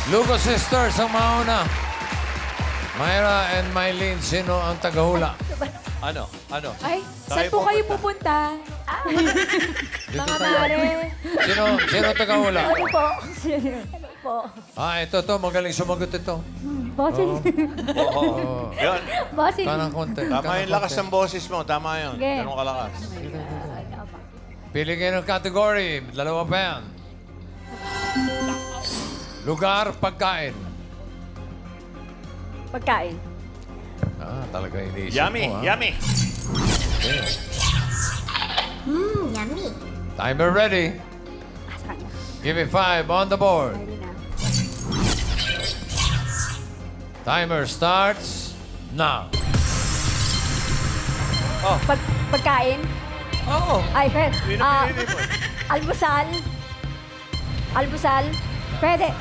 Lugo Sisters ang mauna. Myra and Mylene, sino ang tagahula? Ano? Ay, Tayo saan po kayo pupunta. pupunta? Mga mare. Sino tagahula? Ano po? Ano po? Ito, magaling sumagot ito. Bossing. Oo. Yan. Bossing. Kanang konti. Tama yung lakas ng boses mo. Tama yun. Okay. Ganun kalakas. Pili kayo ng category. Dalawa pa yan. Lugar, pagkain. Pagkain. Talaga iniisip Yummy, mo, ha? yummy. Okay. Yummy. Timer ready. Give me 5 on the board. Ready na. Timer starts now. Pagkain. Oo. Ay, Fred. Yun ang pinili mo. Almusal. Almusal. Pwede.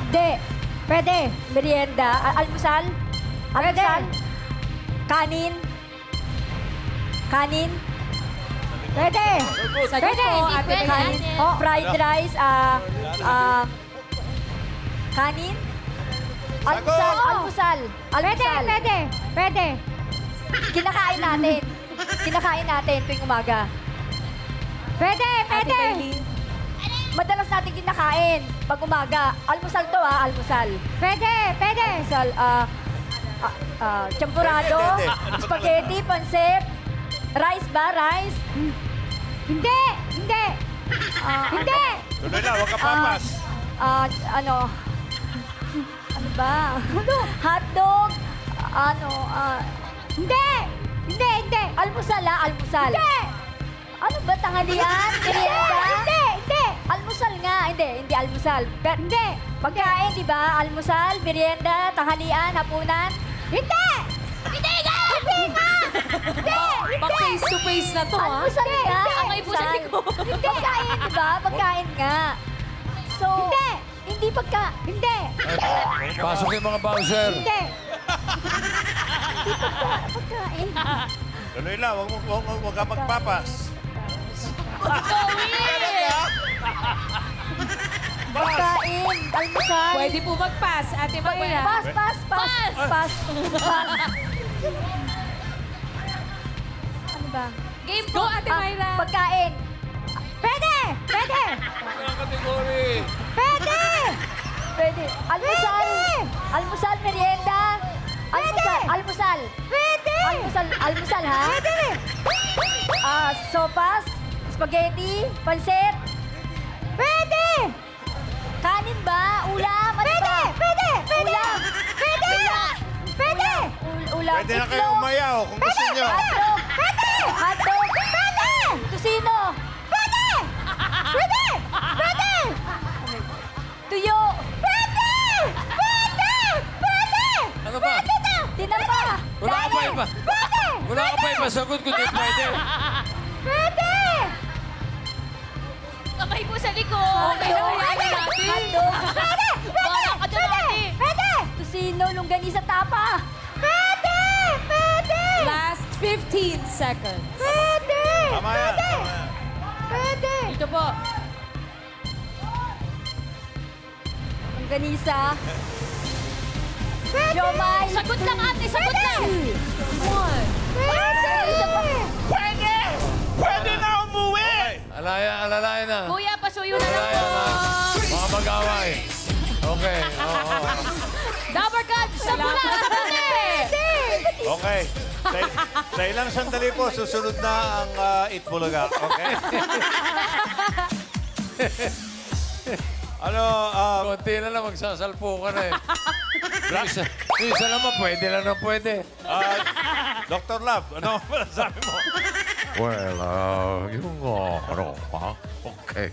Pwede. Merienda. Almusal. Almusal. Kanin. Kanin. Pwede. Sagot Pwede. po, Hindi Ate pwede. Kanin. Fried rice. Kanin. Almusal. Almusal. Almusal. Pwede. Kinakain natin. Kinakain natin tuwing umaga. Pwede. Madalas natin kinakain pag umaga. Almusal to almusal. Pwede. Almusal, champurado, Pwede. spaghetti, pansit, rice ba? Rice? Hindi. Hindi. Tuloy na, huwag ka papas. Ano ba? Hotdog. Hindi. Almusal. Hindi. Ano ba, tanghalian? Merienda? Hindi. Almusal nga. Hindi almusal. Pero, hindi. Pagkain, di ba? Almusal, merienda, tanghalian, hapunan. Hindi nga! Bak face to face na to, ha? Almusal nga. Angay po sa likod. Hindi. Pagkain, di ba? Pagkain nga. So, hindi. Hindi. Pasok yung mga bouncer. Hindi pagkain. Tuloy na, huwag ka magpapas. Pagkain, almusal. Pwede po mag-pass, Ate Mayra. Pass. Ano ba? Game po, Ate Mayra. Pagkain. Pwede. Almusal, merienda. Almusal. Almusal, ha? Sopas, spaghetti, pansit. Pwede. Kanin ba? Ulam? Ano ba? Pwede. Ulam. Ulam. Pwede na kayo Itlog. umayaw kung gusto nyo. Hotdog. Tusino. Pwede. Tuyo. Pwede. Ano ba? Tinapa. Wala ka pa iba. Wala ka pa iba. Sagot ko din pwede. Pwede. Kamay po sa likod. Hotdog. Bala ka dyan, Ate. Pwede. Tusino, longganisa, tapa. Pwede. Last 15 seconds. Pwede. Tama yan. Pwede. Ito po. Longganisa. Siomay. Sagot lang, Ate. Sagot lang. One. Pwede na umuwi! Alalayan na. Kuya, pasuyo na lang Alalayan na. po. Mga mag-away. Okay. Oo. Number card. Sabuna. Okay. Sa ilang sandali po, susunod na ang Itbulaga. Okay? Konti na lang, magsasalpo ka na eh. Isa naman, pwede lang na pwede. Dr. Love, ano sabi mo? Well, yung ano, ha? Okay.